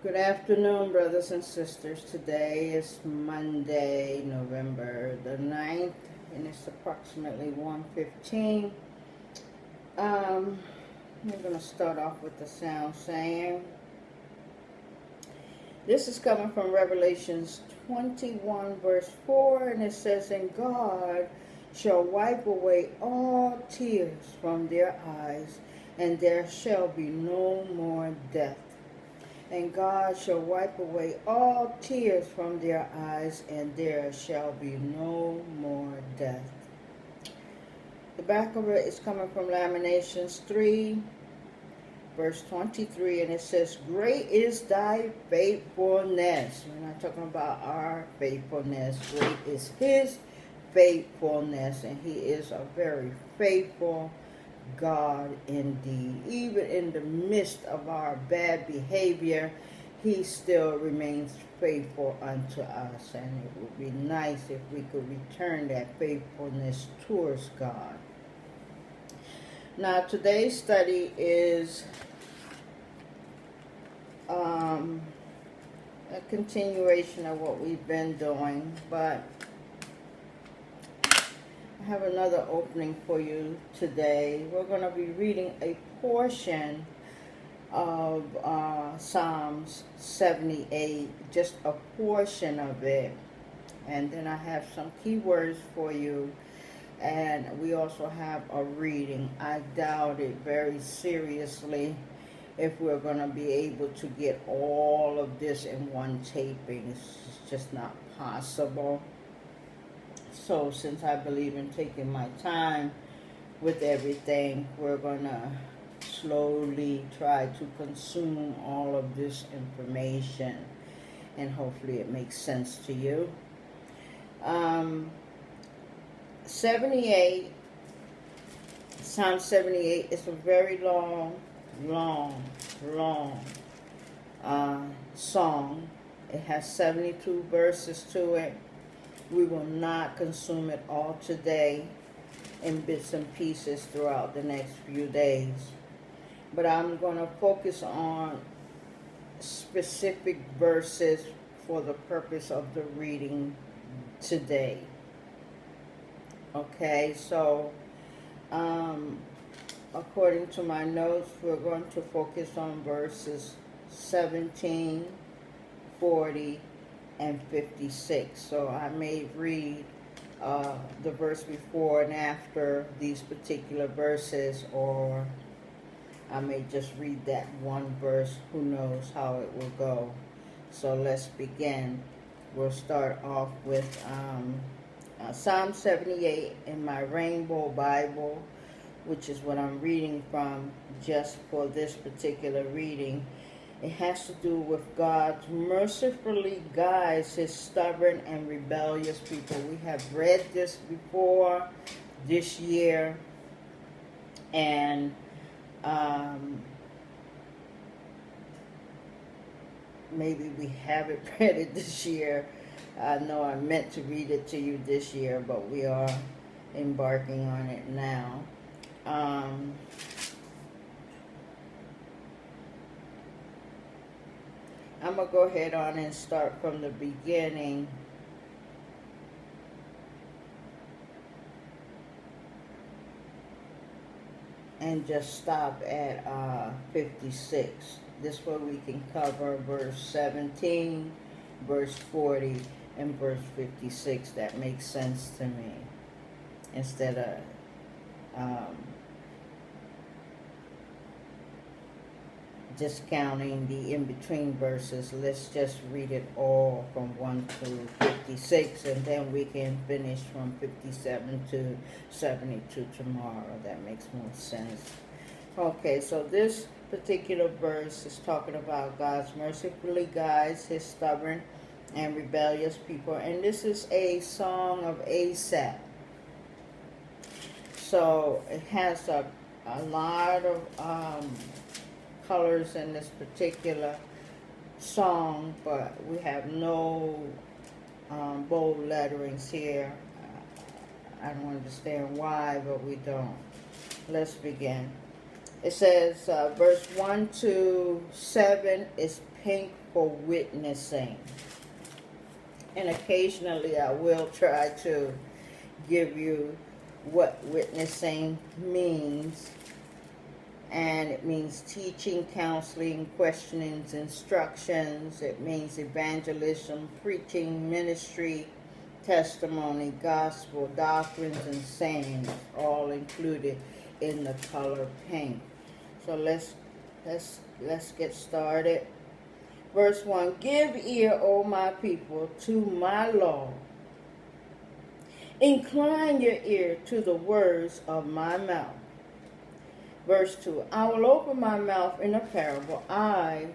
Good afternoon, brothers and sisters. Today is Monday, November the 9th, and it's approximately 1:15. We're going to start off with the sound saying. This is coming from Revelations 21, verse 4, and it says, "And God shall wipe away all tears from their eyes, and there shall be no more death. And God shall wipe away all tears from their eyes, and there shall be no more death." The back of it is coming from Lamentations 3, verse 23, and it says, "Great is thy faithfulness." We're not talking about our faithfulness. Great is his faithfulness, and he is a very faithful God indeed. Even in the midst of our bad behavior, he still remains faithful unto us, and it would be nice if we could return that faithfulness towards God. Now, today's study is a continuation of what we've been doing, but I have another opening for you today. We're going to be reading a portion of Psalms 78, just a portion of it. And then I have some keywords for you. And we also have a reading. I doubt it very seriously if we're going to be able to get all of this in one taping. It's just not possible. So since I believe in taking my time with everything, we're going to slowly try to consume all of this information, and hopefully it makes sense to you. 78, Psalm 78 is a very long song. It has 72 verses to it. We will not consume it all today in bits and pieces throughout the next few days. But I'm going to focus on specific verses for the purpose of the reading today. Okay, so according to my notes, we're going to focus on verses 17, 40, and 56. So I may read the verse before and after these particular verses, or I may just read that one verse. Who knows how it will go. So let's begin. We'll start off with Psalm 78 in my Rainbow Bible, which is what I'm reading from just for this particular reading. It has to do with God mercifully guides his stubborn and rebellious people. We have read this before this year, and maybe we haven't read it this year. I know I meant to read it to you this year, but we are embarking on it now. I'm going to go ahead on and start from the beginning. And just stop at 56. This way we can cover verse 17, verse 40, and verse 56. That makes sense to me. Instead of discounting the in-between verses, let's just read it all from 1 to 56, and then we can finish from 57 to 72 tomorrow. That makes more sense. Okay, so this particular verse is talking about God's mercifully guides his stubborn and rebellious people, and this is a song of Asaph. So it has a lot of colors in this particular song, but we have no bold letterings here. I don't understand why, but we don't. Let's begin. It says verse 1 to 7 is pink for witnessing. And occasionally I will try to give you what witnessing means. And it means teaching, counseling, questionings, instructions. It means evangelism, preaching, ministry, testimony, gospel, doctrines, and sayings, all included in the color pink. So let's get started. Verse 1, give ear, O my people, to my law. Incline your ear to the words of my mouth. Verse 2, I will open my mouth in a parable. I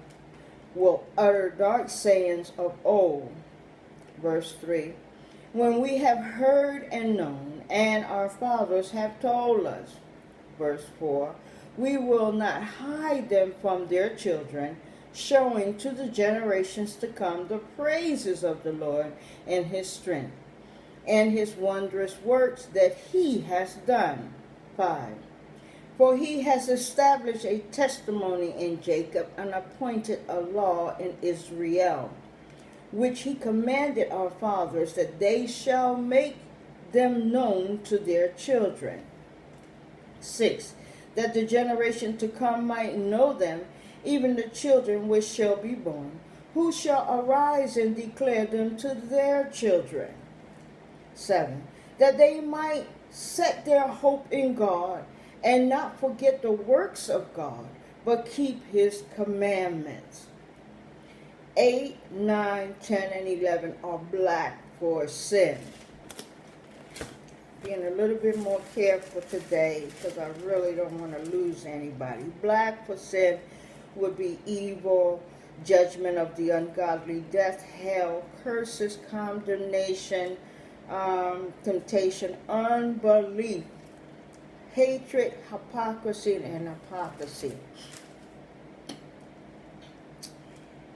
will utter dark sayings of old. Verse 3, when we have heard and known, and our fathers have told us. Verse 4, we will not hide them from their children, showing to the generations to come the praises of the Lord and his strength, and his wondrous works that he has done. 5, for he has established a testimony in Jacob and appointed a law in Israel, which he commanded our fathers, that they shall make them known to their children. 6, that the generation to come might know them, even the children which shall be born, who shall arise and declare them to their children. 7, that they might set their hope in God, and not forget the works of God, but keep his commandments. 8, 9, 10, and 11 are black for sin. Being a little bit more careful today, because I really don't want to lose anybody. Black for sin would be evil, judgment of the ungodly, death, hell, curses, condemnation, temptation, unbelief, hatred, hypocrisy, and hypocrisy.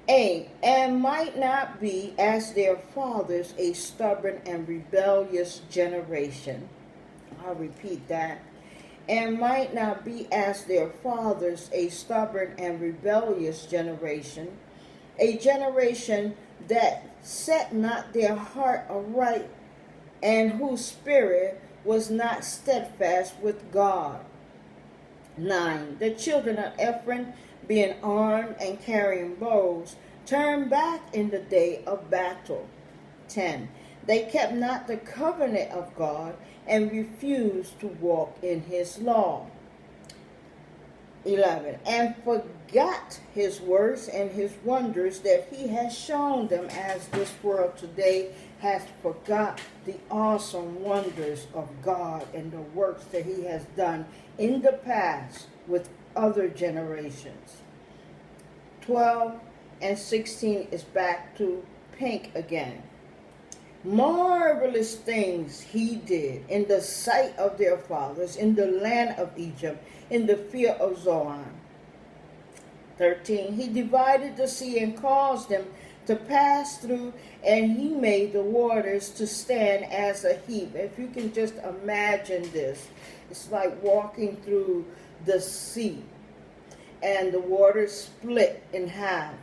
8, and might not be as their fathers, a stubborn and rebellious generation. I'll repeat that. And might not be as their fathers, a stubborn and rebellious generation, a generation that set not their heart aright, and whose spirit was not steadfast with God. 9, the children of Ephraim, being armed and carrying bows, turned back in the day of battle. 10, they kept not the covenant of God, and refused to walk in his law. 11, and forgot his works and his wonders that he has shown them, as this world today has forgot the awesome wonders of God and the works that he has done in the past with other generations. 12 and 16 is back to pink again. Marvelous things he did in the sight of their fathers, in the land of Egypt, in the field of Zoan. 13, he divided the sea and caused them to pass through, and he made the waters to stand as a heap. If you can just imagine this, it's like walking through the sea, and the waters split in half,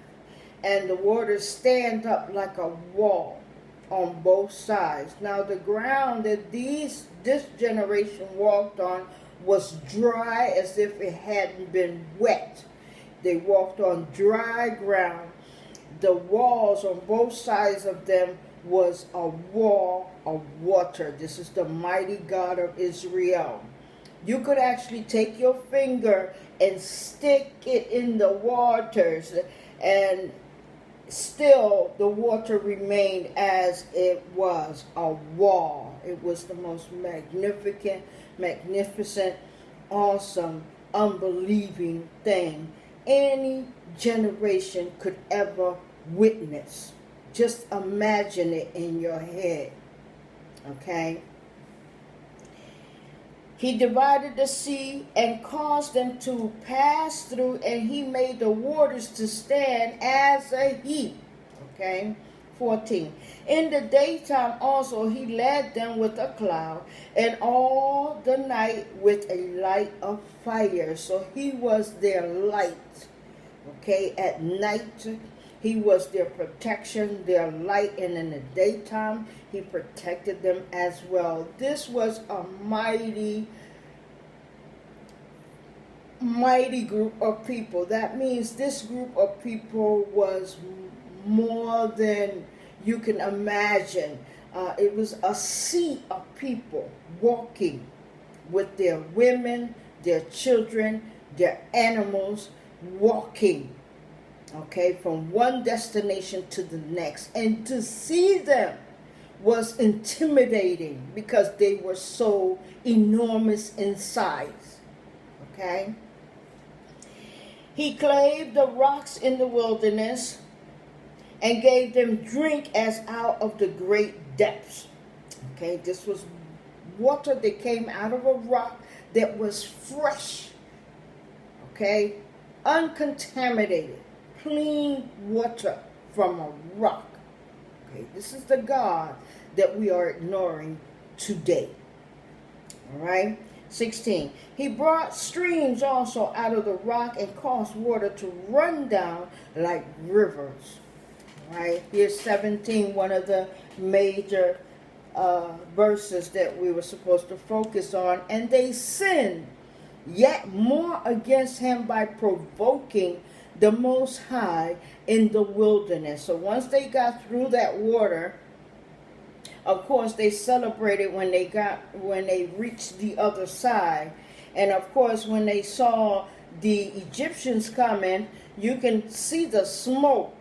and the waters stand up like a wall on both sides. Now the ground that this generation walked on was dry, as if it hadn't been wet. They walked on dry ground. The walls on both sides of them was a wall of water. This is the mighty God of Israel. You could actually take your finger and stick it in the waters, and still the water remained as it was, a wall. It was the most magnificent, awesome, unbelieving thing any generation could ever witness. Just imagine it in your head. Okay? He divided the sea and caused them to pass through, and he made the waters to stand as a heap. Okay? 14. In the daytime also he led them with a cloud, and all the night with a light of fire. So he was their light. Okay? At night He was their protection, their light, and in the daytime, he protected them as well. This was a mighty group of people. That means this group of people was more than you can imagine. It was a sea of people walking with their women, their children, their animals, walking, okay, from one destination to the next. And to see them was intimidating because they were so enormous in size, okay? He clave the rocks in the wilderness and gave them drink as out of the great depths. Okay, this was water that came out of a rock that was fresh. Okay, uncontaminated, clean water from a rock. Okay, this is the God that we are ignoring today. All right. 16. He brought streams also out of the rock and caused water to run down like rivers. Right? Here's 17, one of the major verses that we were supposed to focus on. And they sinned yet more against him by provoking the Most High in the wilderness. So once they got through that water, of course, they celebrated when they reached the other side. And of course, when they saw the Egyptians coming, you can see the smoke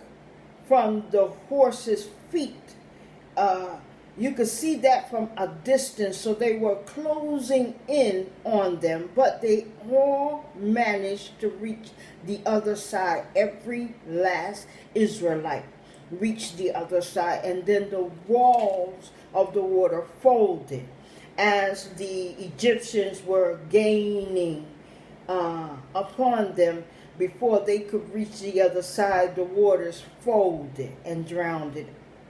from the horses' feet. You could see that from a distance. So they were closing in on them, but they all managed to reach the other side. Every last Israelite reached the other side, and then the walls of the water folded as the Egyptians were gaining upon them. Before they could reach the other side, the waters folded and drowned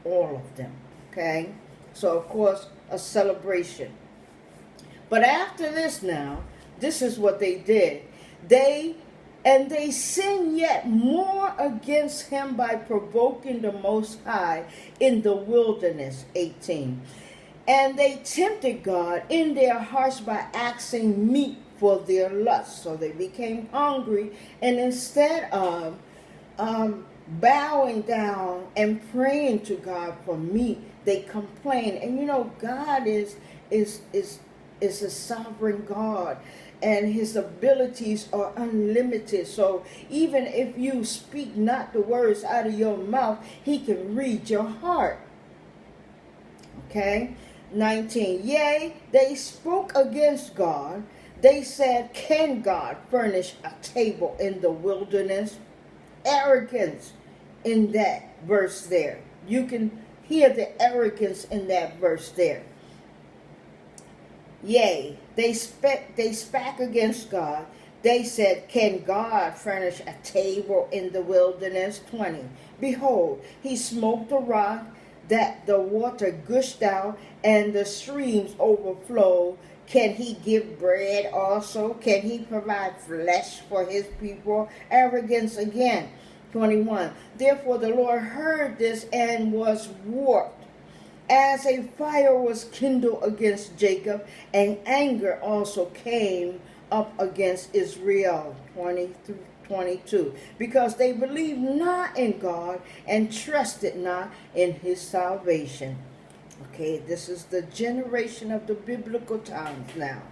all of them. Okay, so of course a celebration. But after this, now this is what they did. They sinned yet more against him by provoking the Most High in the wilderness. 18. And they tempted God in their hearts by asking meat for their lust. So they became hungry, and instead of bowing down and praying to God for meat, they complained. And you know, God is a sovereign God, and his abilities are unlimited. So even if you speak not the words out of your mouth, he can read your heart. Okay? 19. Yea, they spoke against God. They said, can God furnish a table in the wilderness? Arrogance in that verse there. You can hear the arrogance in that verse there. Yea, they spake against God. They said, can God furnish a table in the wilderness? 20. Behold, he smote the rock, that the water gushed out, and the streams overflowed. Can he give bread also? Can he provide flesh for his people? Arrogance again. 21. Therefore the Lord heard this and was warped, as a fire was kindled against Jacob, and anger also came up against Israel. 20 through 22. Because they believed not in God and trusted not in his salvation. Okay, this is the generation of the biblical times now.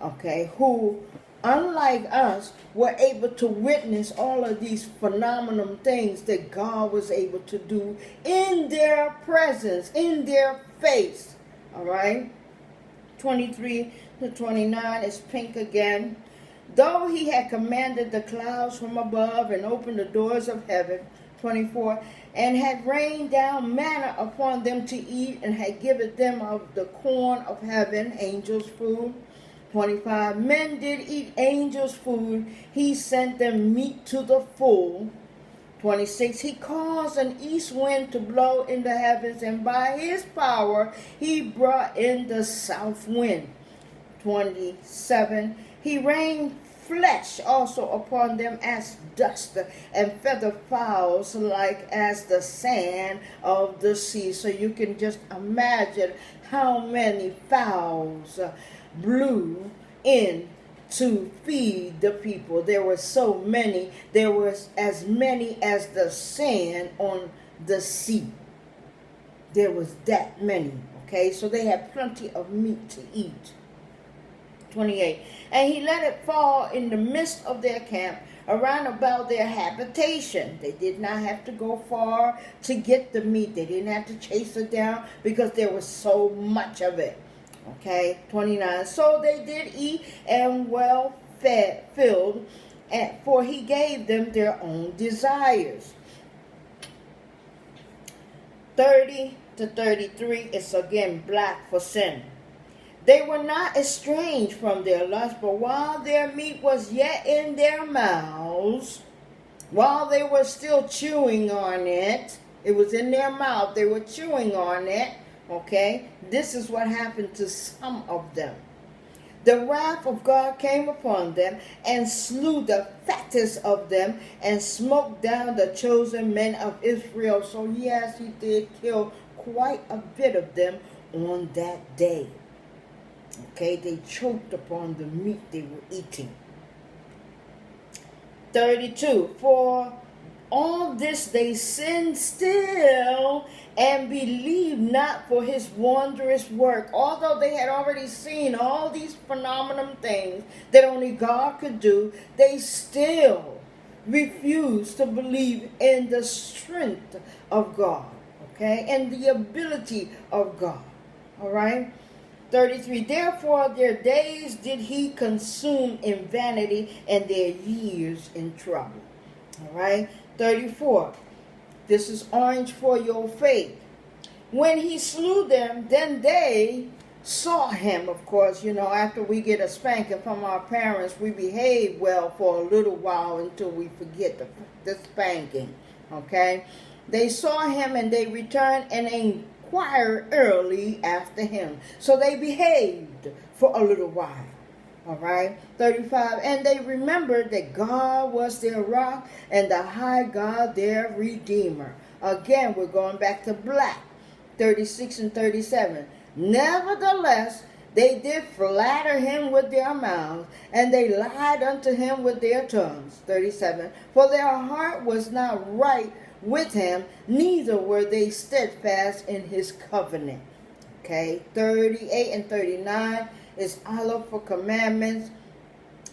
Okay, who, unlike us, were able to witness all of these phenomenal things that God was able to do in their presence, in their face. All right? 23 to 29 is pink again. Though he had commanded the clouds from above and opened the doors of heaven. 24. And had rained down manna upon them to eat, and had given them of the corn of heaven, angels' food. 25. Men did eat angels' food. He sent them meat to the full. 26. He caused an east wind to blow in the heavens, and by his power he brought in the south wind. 27. He rained flesh also upon them as dust, and feather fowls like as the sand of the sea. So you can just imagine how many fowls blew in to feed the people. There were so many. There was as many as the sand on the sea. There was that many. Okay, so they had plenty of meat to eat. 28. And he let it fall in the midst of their camp, around about their habitation. They did not have to go far to get the meat. They didn't have to chase it down because there was so much of it. Okay, 29. So they did eat and well filled, for he gave them their own desires. 30 to 33 is again black for sin. They were not estranged from their lust, but while their meat was yet in their mouths, while they were still chewing on it, it was in their mouth, they were chewing on it, okay? This is what happened to some of them. The wrath of God came upon them and slew the fattest of them and smote down the chosen men of Israel. So yes, he did kill quite a bit of them on that day. Okay, they choked upon the meat they were eating. 32. For all this they sinned still and believed not for his wondrous work. Although they had already seen all these phenomenal things that only God could do, they still refused to believe in the strength of God, okay, and the ability of God. All right. 33. Therefore their days did he consume in vanity, and their years in trouble. All right. 34. This is orange for your faith. When he slew them, then they saw him. Of course, you know, after we get a spanking from our parents, we behave well for a little while until we forget the spanking. Okay. They saw him and they returned and inquired early after him. So they behaved for a little while. All right. 35. And they remembered that God was their rock and the high God their redeemer. Again, we're going back to black. 36 and 37. Nevertheless, they did flatter him with their mouths, and they lied unto him with their tongues. 37. For their heart was not right with him, neither were they steadfast in his covenant. Okay, 38 and 39 is olive for commandments.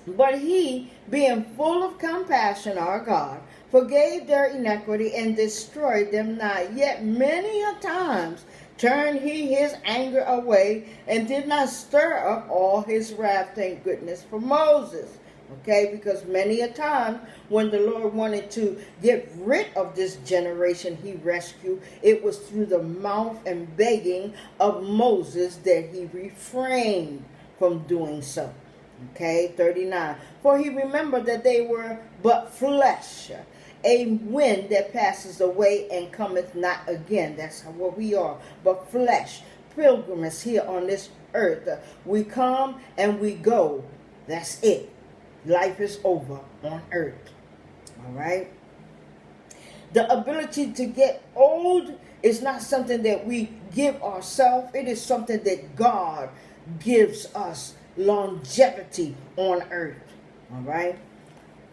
But he, being full of compassion, our God, forgave their iniquity and destroyed them not. Yet many a times turned he his anger away and did not stir up all his wrath. Thank goodness for Moses. Okay, because many a time when the Lord wanted to get rid of this generation he rescued, it was through the mouth and begging of Moses that he refrained from doing so. Okay, 39. For he remembered that they were but flesh, a wind that passes away and cometh not again. That's what we are, but flesh, pilgrims here on this earth. We come and we go. That's it. Life is over on earth. All right. The ability to get old is not something that we give ourselves. It is something that God gives us longevity on earth. All right.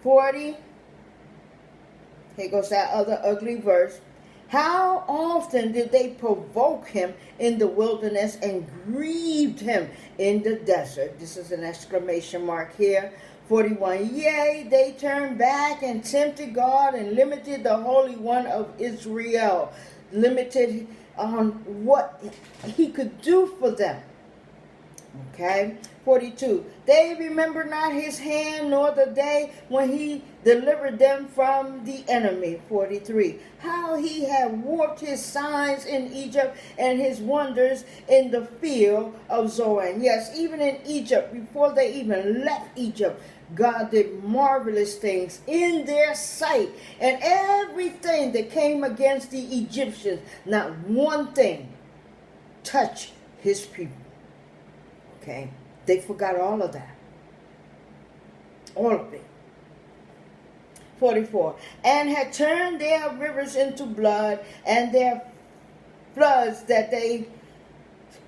40. Here goes that other ugly verse. How often did they provoke him in the wilderness and grieved him in the desert? This is an exclamation mark here. 41. Yea, they turned back and tempted God and limited the Holy One of Israel. Limited on what he could do for them. Okay. 42. They remember not his hand nor the day when he delivered them from the enemy. 43. How he had worked his signs in Egypt and his wonders in the field of Zoan. Yes, even in Egypt, before they even left Egypt, God did marvelous things in their sight. And everything that came against the Egyptians, not one thing touched his people. Okay. They forgot all of that. All of it. 44. And had turned their rivers into blood, and their floods that they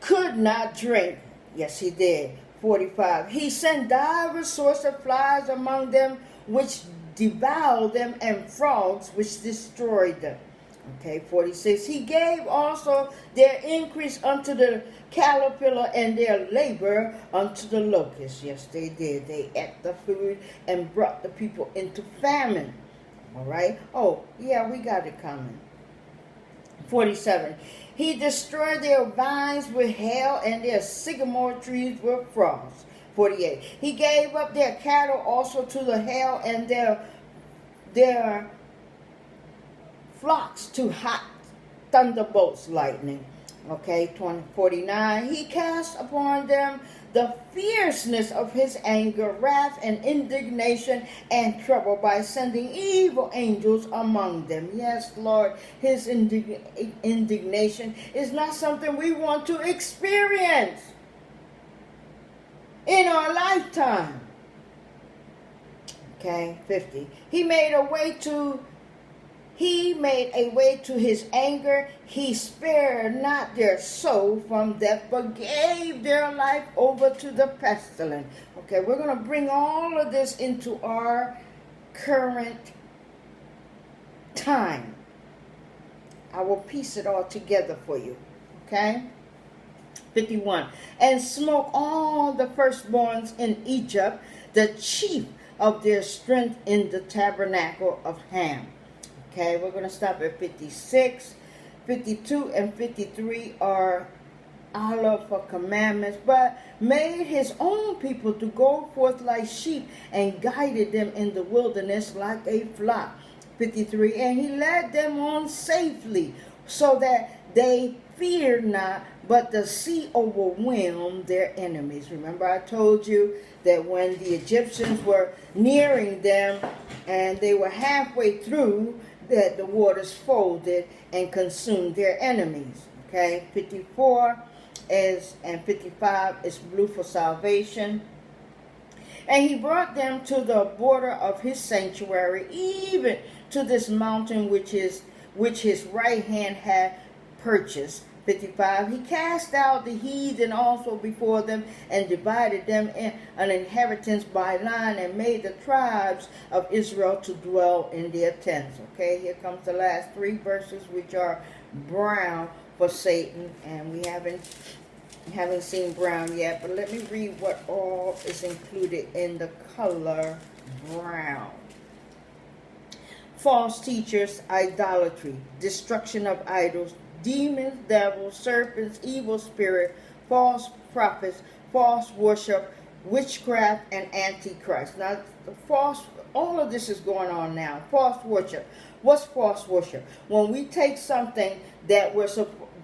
could not drink. Yes, he did. 45. He sent divers sorts of flies among them, which devoured them, and frogs, which destroyed them. Okay, 46. He gave also their increase unto the caterpillar, and their labor unto the locust. Yes, they did. They ate the food and brought the people into famine. All right. Oh, yeah, we got it coming. 47. He destroyed their vines with hail, and their sycamore trees with frost. 48. He gave up their cattle also to the hail, and their flocks to hot thunderbolts, lightning. Okay, 49. He cast upon them the fierceness of his anger, wrath, and indignation, and trouble by sending evil angels among them. Yes, Lord, his indignation is not something we want to experience in our lifetime. Okay, 50. He made a way to his anger. He spared not their soul from death, but gave their life over to the pestilence. Okay, we're going to bring all of this into our current time. I will piece it all together for you. Okay? 51. And smote all the firstborns in Egypt, the chief of their strength in the tabernacle of Ham. Okay, we're going to stop at 56. 52 and 53 are Allah for commandments, but made his own people to go forth like sheep, and guided them in the wilderness like a flock. 53. And he led them on safely, so that they feared not, but the sea overwhelmed their enemies. Remember, I told you that when the Egyptians were nearing them and they were halfway through, that the waters folded and consumed their enemies. Okay, 54 and 55 is blue for salvation. And he brought them to the border of his sanctuary, even to this mountain which his right hand had purchased. 55. He cast out the heathen also before them, and divided them in an inheritance by line, and made the tribes of Israel to dwell in their tents. Okay, here comes the last three verses, which are brown for Satan, and we haven't seen brown yet, but let me read what all is included in the color brown. False teachers, idolatry, destruction of idols, demons, devils, serpents, evil spirit, false prophets, false worship, witchcraft, and antichrist. Now, all of this is going on now. False worship. What's false worship? When we take something that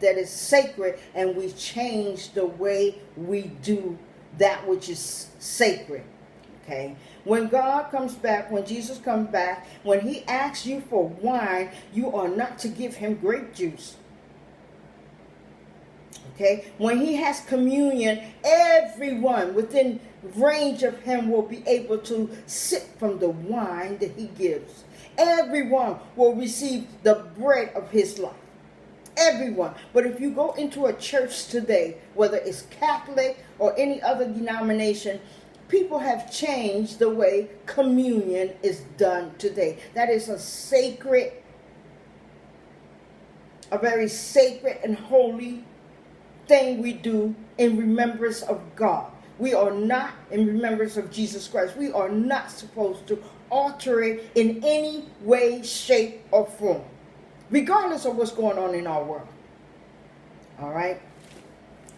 is sacred and we change the way we do that which is sacred. Okay? When God comes back, when Jesus comes back, when he asks you for wine, you are not to give him grape juice. Okay, when he has communion, everyone within range of him will be able to sip from the wine that he gives. Everyone will receive the bread of his life. Everyone. But if you go into a church today, whether it's Catholic or any other denomination, people have changed the way communion is done today. That is a very sacred and holy thing we do in remembrance of God. We are not in remembrance of Jesus Christ. We are not supposed to alter it in any way, shape, or form, regardless of what's going on in our world. All right?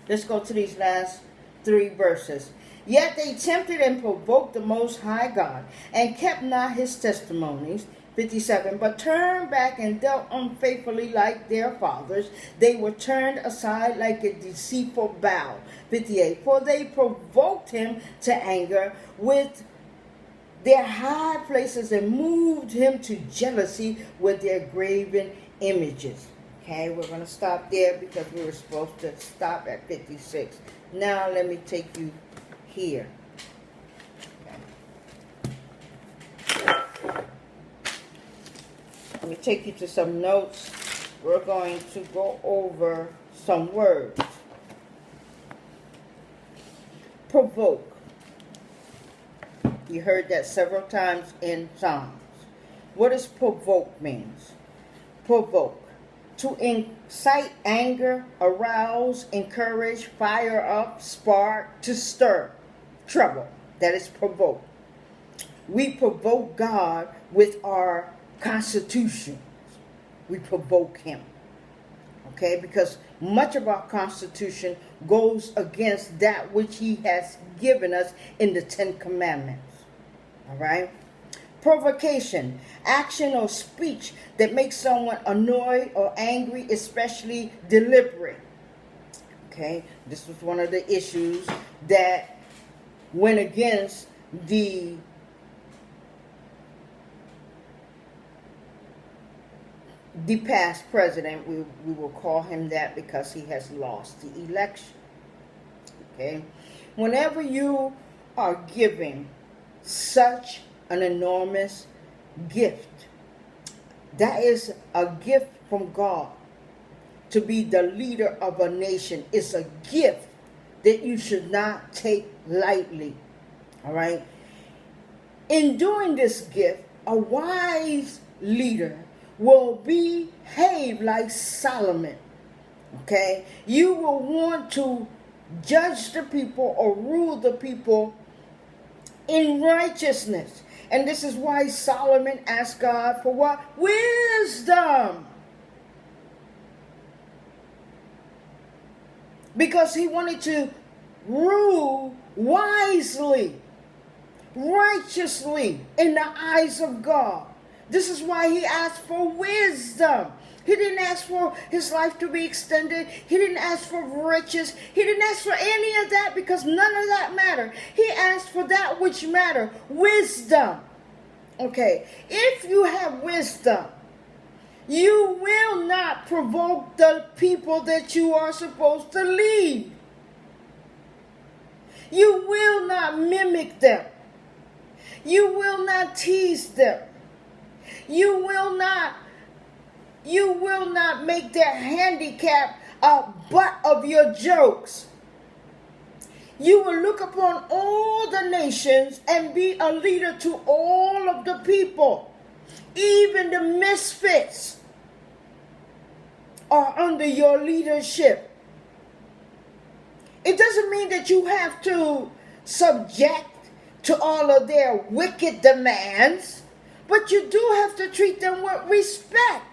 Let's go to these last three verses. Yet they tempted and provoked the Most High God, and kept not his testimonies. 57. But turned back and dealt unfaithfully like their fathers. They were turned aside like a deceitful bow. 58. For they provoked him to anger with their high places, and moved him to jealousy with their graven images. Okay, we're going to stop there because we were supposed to stop at 56. Now let me take you here. Okay. Let me take you to some notes. We're going to go over some words. Provoke. You heard that several times in Psalms. What does provoke means? Provoke. To incite anger, arouse, encourage, fire up, spark, to stir, trouble. That is provoke. We provoke God with our constitutions. We provoke him. Okay, because much of our Constitution goes against that which he has given us in the Ten Commandments. All right? Provocation, action or speech that makes someone annoyed or angry, especially deliberate. Okay, this was one of the issues that went against the past president. We will call him that because he has lost the election. Okay, whenever you are giving such an enormous gift, that is a gift from God to be the leader of a nation. It's a gift that you should not take lightly. All right, in doing this gift, a wise leader will behave like Solomon. Okay, you will want to judge the people or rule the people in righteousness. And this is why Solomon asked God for what? Wisdom. Because he wanted to rule wisely, righteously in the eyes of God. This is why he asked for wisdom. He didn't ask for his life to be extended. He didn't ask for riches. He didn't ask for any of that because none of that mattered. He asked for that which mattered, wisdom. Okay, if you have wisdom, you will not provoke the people that you are supposed to lead. You will not mimic them. You will not tease them. You will not make their handicap a butt of your jokes. You will look upon all the nations and be a leader to all of the people. Even the misfits are under your leadership. It doesn't mean that you have to subject to all of their wicked demands, but you do have to treat them with respect.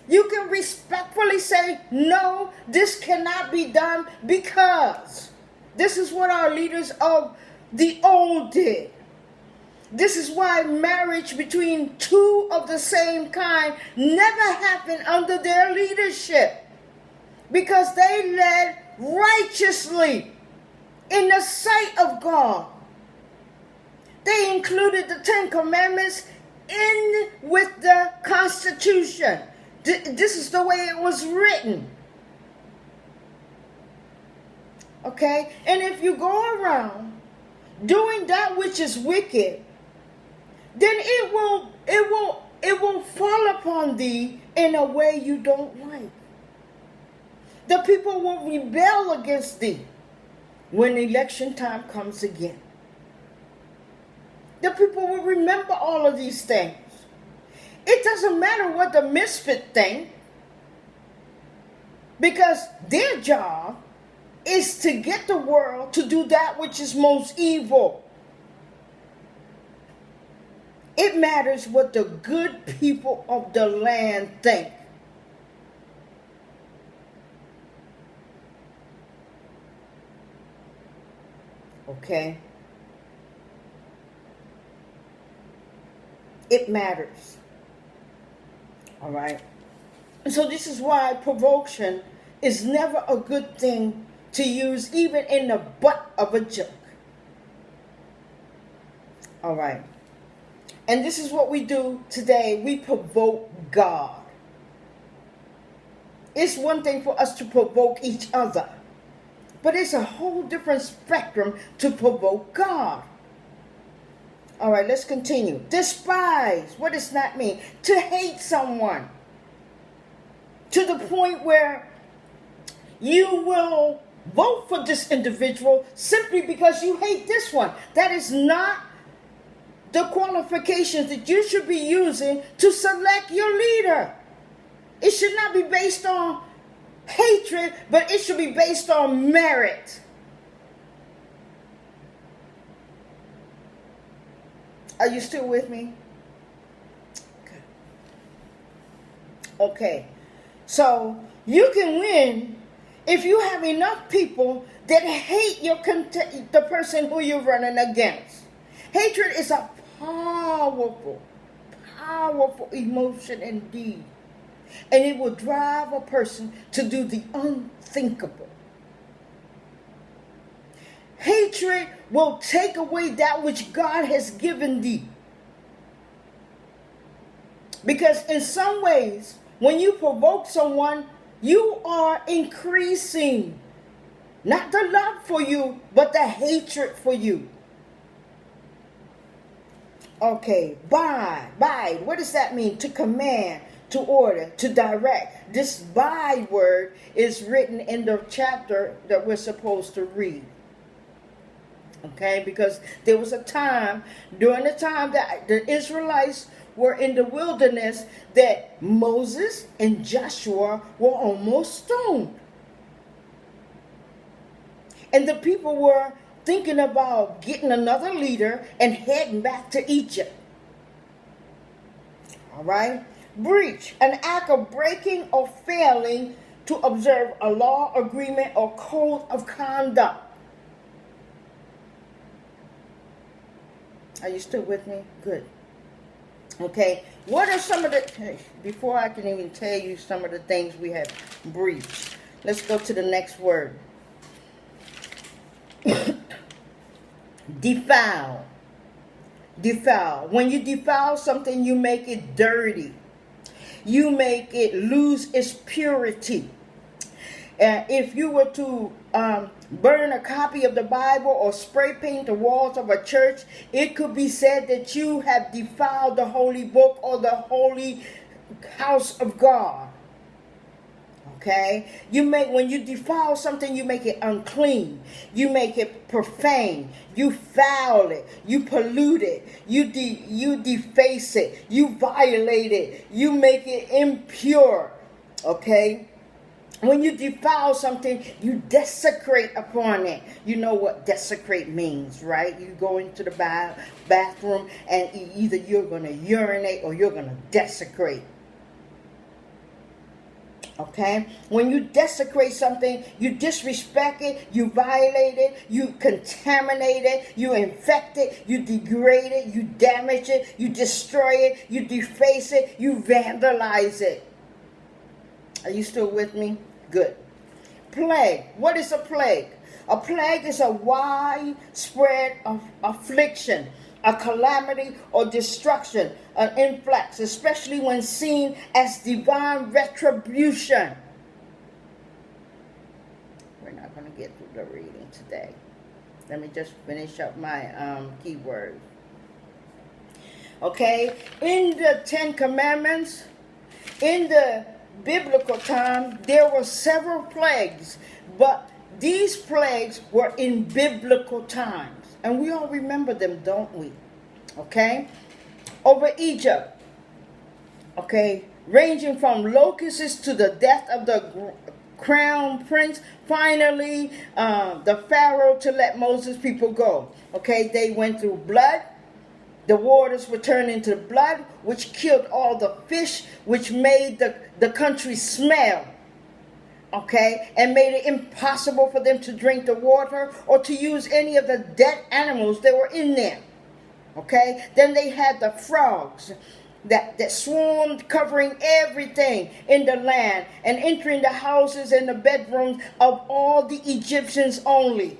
You can respectfully say, no, this cannot be done because this is what our leaders of the old did. This is why marriage between two of the same kind never happened under their leadership. Because they led righteously in the sight of God. They included the Ten Commandments in with the Constitution. This is the way it was written. Okay? And if you go around doing that which is wicked, then it will fall upon thee in a way you don't like. The people will rebel against thee when election time comes again. The people will remember all of these things. It doesn't matter what the misfit think, because their job is to get the world to do that which is most evil. It matters what the good people of the land think. Okay? It matters. All right? And so this is why provocation is never a good thing to use, even in the butt of a joke. All right? And this is what we do today. We provoke God. It's one thing for us to provoke each other, but it's a whole different spectrum to provoke God. All right, let's continue. Despise. What does that mean? To hate someone. To the point where you will vote for this individual simply because you hate this one. That is not the qualifications that you should be using to select your leader. It should not be based on hatred, but it should be based on merit. Are you still with me? Okay. So you can win if you have enough people that hate the person who you're running against. Hatred is a powerful, powerful emotion indeed. And it will drive a person to do the unthinkable. Hatred will take away that which God has given thee. Because in some ways, when you provoke someone, you are increasing not the love for you, but the hatred for you. Okay, bide. What does that mean? To command, to order, to direct. This bide word is written in the chapter that we're supposed to read. Okay, because there was a time, during the time that the Israelites were in the wilderness, that Moses and Joshua were almost stoned. And the people were thinking about getting another leader and heading back to Egypt. All right? Breach, an act of breaking or failing to observe a law, agreement, or code of conduct. Are you still with me? Good. Okay, what are some of the, before I can even tell you some of the things we have breached, let's go to the next word. Defile. Defile. When you defile something, you make it dirty. You make it lose its purity. If you were to burn a copy of the Bible or spray paint the walls of a church, it could be said that you have defiled the holy book or the holy house of God. Okay? When you defile something, you make it unclean. You make it profane. You foul it. You pollute it. You deface it. You violate it. You make it impure. Okay? When you defile something, you desecrate upon it. You know what desecrate means, right? You go into the bathroom and either you're going to urinate or you're going to desecrate. Okay? When you desecrate something, you disrespect it, you violate it, you contaminate it, you infect it, you degrade it, you damage it, you destroy it, you deface it, you vandalize it. Are you still with me? Good. Plague. What is a plague? A plague is a widespread affliction, a calamity or destruction, an influx, especially when seen as divine retribution. We're not going to get through the reading today. Let me just finish up my keywords. Okay, in the Ten Commandments, in the biblical time, there were several plagues, but these plagues were in biblical times. And we all remember them, don't we? Okay? Over Egypt. Okay? Ranging from locusts to the death of the crown prince. Finally, the Pharaoh to let Moses' people go. Okay? They went through blood. The waters were turned into blood, which killed all the fish, which made the country smell. Okay, and made it impossible for them to drink the water or to use any of the dead animals that were in there. Okay, then they had the frogs that swarmed, covering everything in the land and entering the houses and the bedrooms of all the Egyptians only.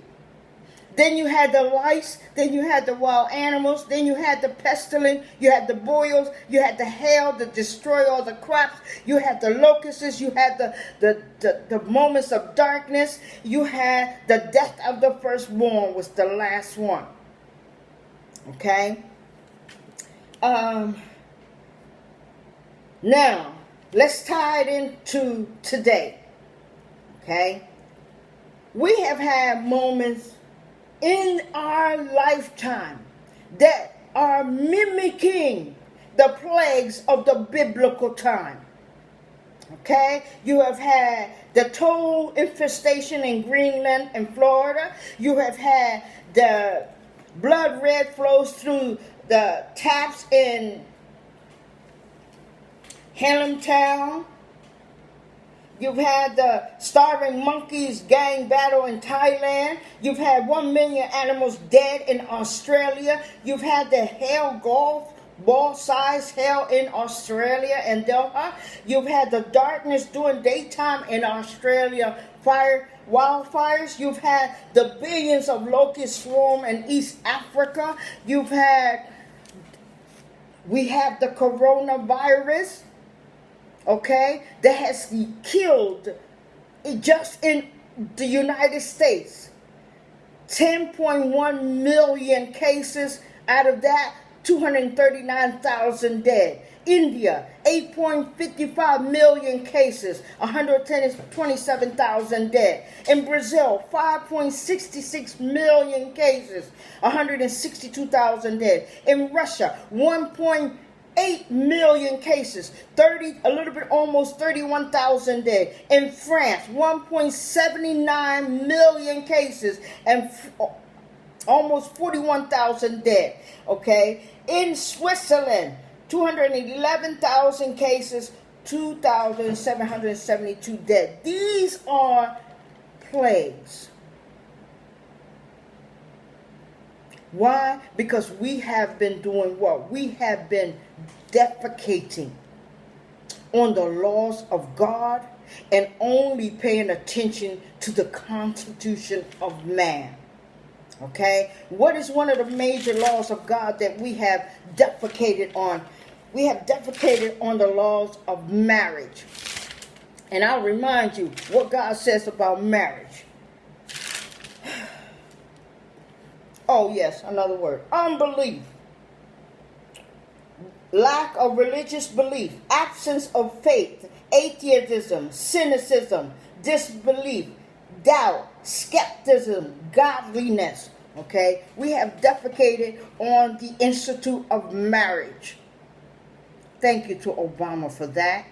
Then you had the lice, then you had the wild animals, then you had the pestilence, you had the boils, you had the hail that destroy all the crops, you had the locusts, you had the moments of darkness, you had the death of the firstborn was the last one. Okay? Um, Now, let's tie it into today. Okay? We have had moments in our lifetime that are mimicking the plagues of the biblical time. Okay? You have had the toad infestation in Greenland and Florida. You have had the blood red flows through the taps in Town. You've had the starving monkeys gang battle in Thailand. You've had 1 million animals dead in Australia. You've had the hail golf ball-sized hail in Australia and Delta. You've had the darkness during daytime in Australia, wildfires. You've had the billions of locusts swarm in East Africa. We have the coronavirus. Okay, that has killed, just in the United States, 10.1 million cases. Out of that, 239,000 dead. India, 8.55 million cases, 127,000 dead. In Brazil, 5.66 million cases, 162,000 dead. In Russia, 1.8 million cases, almost 31,000 dead. In France, 1.79 million cases and almost 41,000 dead. Okay, in Switzerland, 211,000 cases, 2,772 dead. These are plagues. Why? Because we have been doing what? We have been defecating on the laws of God and only paying attention to the Constitution of man. Okay? What is one of the major laws of God that we have defecated on? We have defecated on the laws of marriage. And I'll remind you what God says about marriage. Oh, yes, another word. Unbelief. Lack of religious belief. Absence of faith. Atheism. Cynicism. Disbelief. Doubt. Skepticism. Godliness. Okay? We have defecated on the Institute of Marriage. Thank you to Obama for that.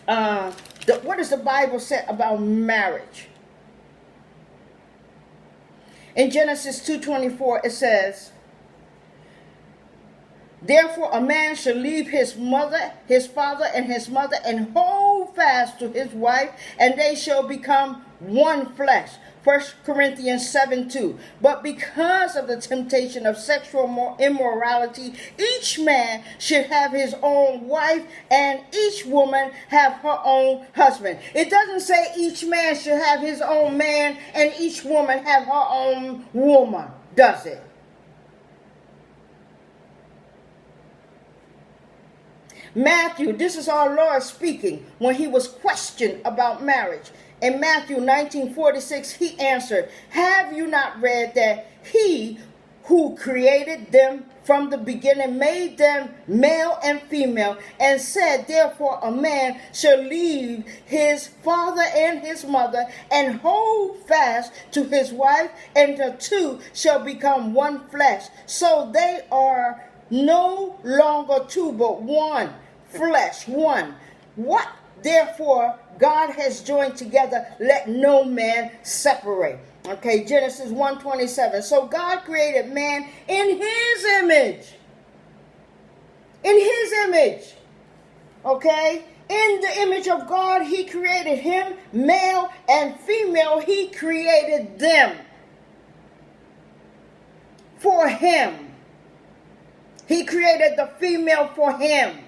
What does the Bible say about marriage? In Genesis 2:24, it says, "Therefore a man shall leave his father, and his mother, and hold fast to his wife, and they shall become one flesh." 1 Corinthians 7:2. But because of the temptation of sexual immorality, each man should have his own wife, and each woman have her own husband. It doesn't say each man should have his own man, and each woman have her own woman, does it? Matthew, this is our Lord speaking when he was questioned about marriage. In Matthew 19:46, he answered, "Have you not read that he who created them from the beginning made them male and female, and said, therefore a man shall leave his father and his mother and hold fast to his wife, and the two shall become one flesh. So they are no longer two, but one flesh, one. What therefore God has joined together, let no man separate." Okay, Genesis 1:27. So God created man in his image. In his image. Okay? In the image of God, he created him, male and female, he created them. For him. He created the female for him.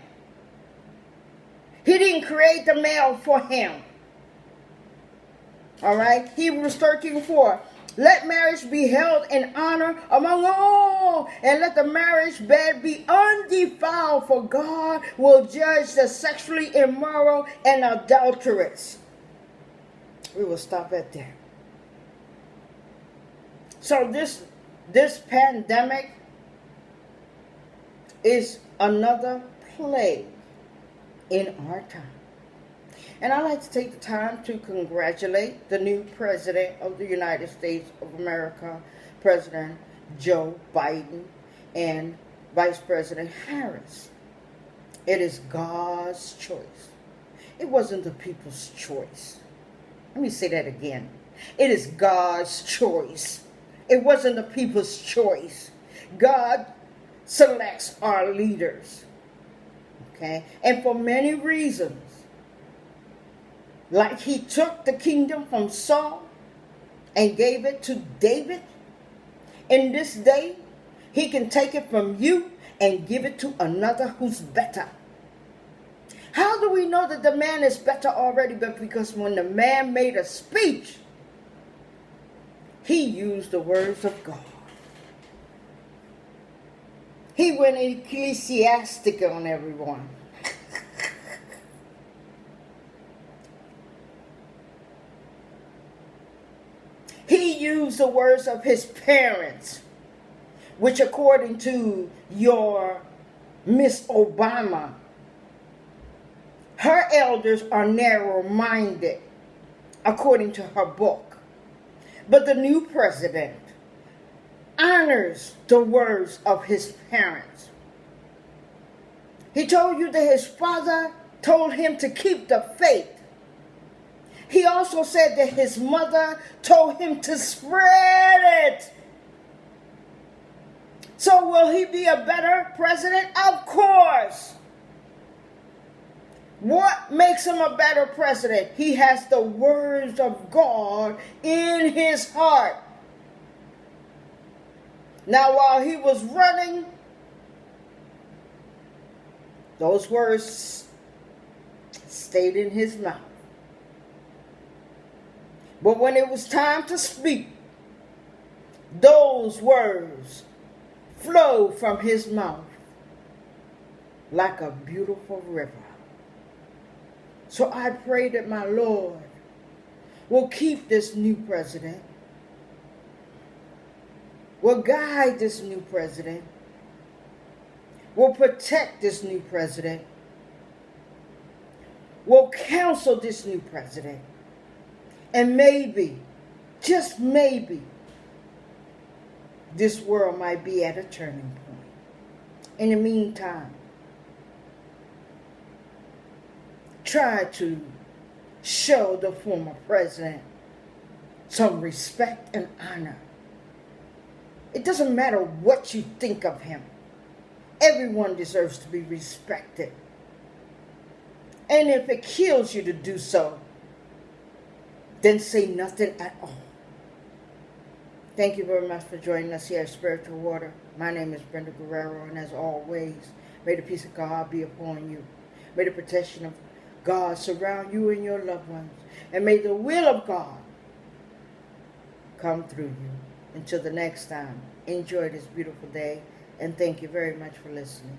He didn't create the male for him. All right. Hebrews 13:4. Let marriage be held in honor among all, and let the marriage bed be undefiled, for God will judge the sexually immoral and adulterous. We will stop at that. So this pandemic is another plague in our time. And I'd like to take the time to congratulate the new President of the United States of America, President Joe Biden, and Vice President Harris. It is God's choice. It wasn't the people's choice. Let me say that again. It is God's choice. It wasn't the people's choice. God selects our leaders. Okay? And for many reasons. Like he took the kingdom from Saul and gave it to David. In this day, he can take it from you and give it to another who's better. How do we know that the man is better already? But because when the man made a speech, he used the words of God. He went ecclesiastic on everyone. He used the words of his parents, which according to your Miss Obama, her elders are narrow-minded, according to her book. But the new president honors the words of his parents. He told you that his father told him to keep the faith. He also said that his mother told him to spread it. So will he be a better president? Of course. What makes him a better president? He has the words of God in his heart. Now, while he was running, those words stayed in his mouth. But when it was time to speak, those words flowed from his mouth like a beautiful river. So I pray that my Lord will keep this new president, will guide this new president, will protect this new president, will counsel this new president. And maybe, just maybe, this world might be at a turning point. In the meantime, try to show the former president some respect and honor. It doesn't matter what you think of him. Everyone deserves to be respected. And if it kills you to do so, then say nothing at all. Thank you very much for joining us here at Spiritual Water. My name is Brenda Guerrero, and as always, may the peace of God be upon you. May the protection of God surround you and your loved ones. And may the will of God come through you. Until the next time, enjoy this beautiful day, and thank you very much for listening.